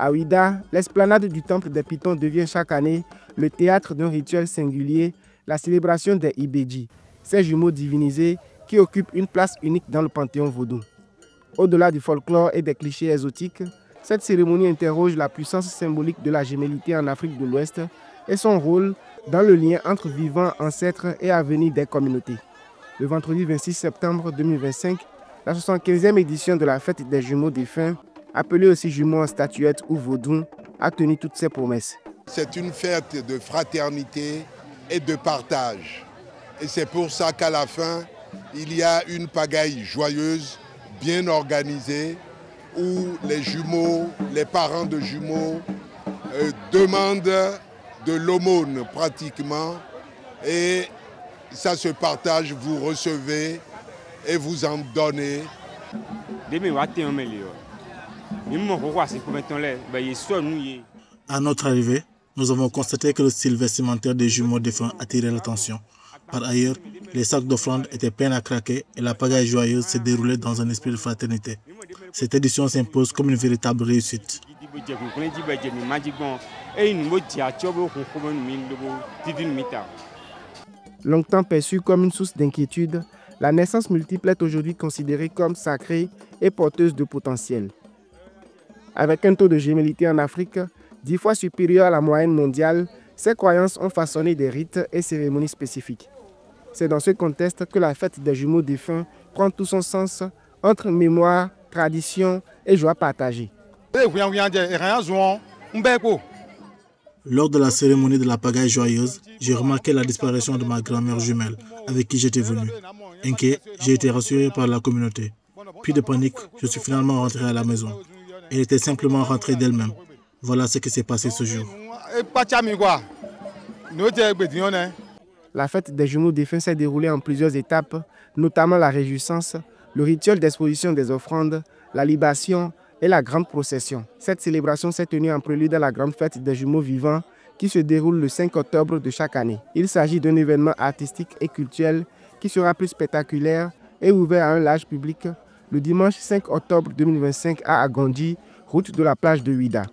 À Ouida, l'esplanade du temple des Pitons devient chaque année le théâtre d'un rituel singulier, la célébration des Ibédji, ces jumeaux divinisés qui occupent une place unique dans le panthéon vaudou. Au-delà du folklore et des clichés exotiques, cette cérémonie interroge la puissance symbolique de la gémellité en Afrique de l'Ouest et son rôle dans le lien entre vivants, ancêtres et avenir des communautés. Le vendredi 26 septembre 2025, la 75e édition de la fête des jumeaux défunts, appelée aussi jumeaux en statuette ou vaudou, a tenu toutes ses promesses. C'est une fête de fraternité et de partage. Et c'est pour ça qu'à la fin, il y a une pagaille joyeuse, bien organisée, où les jumeaux, les parents de jumeaux demandent de l'aumône pratiquement. Et ça se partage, vous recevez et vous en donnez. À notre arrivée, nous avons constaté que le style vestimentaire des jumeaux défunts attirait l'attention. Par ailleurs, les sacs d'offrande étaient pleins à craquer et la pagaille joyeuse s'est déroulée dans un esprit de fraternité. Cette édition s'impose comme une véritable réussite. Longtemps perçue comme une source d'inquiétude, la naissance multiple est aujourd'hui considérée comme sacrée et porteuse de potentiel. Avec un taux de gémellité en Afrique 10 fois supérieur à la moyenne mondiale, ces croyances ont façonné des rites et cérémonies spécifiques. C'est dans ce contexte que la fête des jumeaux défunts prend tout son sens entre mémoire, tradition et joie partagée. Lors de la cérémonie de la pagaille joyeuse, j'ai remarqué la disparition de ma grand-mère jumelle avec qui j'étais venu. Inquiet, j'ai été rassuré par la communauté. Puis de panique, je suis finalement rentré à la maison. Elle était simplement rentrée d'elle-même. Voilà ce qui s'est passé ce jour. La fête des jumeaux défunts s'est déroulée en plusieurs étapes, notamment la réjouissance, le rituel d'exposition des offrandes, la libation et la grande procession. Cette célébration s'est tenue en prélude à la grande fête des jumeaux vivants qui se déroule le 5 octobre de chaque année. Il s'agit d'un événement artistique et culturel qui sera plus spectaculaire et ouvert à un large public le dimanche 5 octobre 2025 à Agondi, route de la plage de Ouida.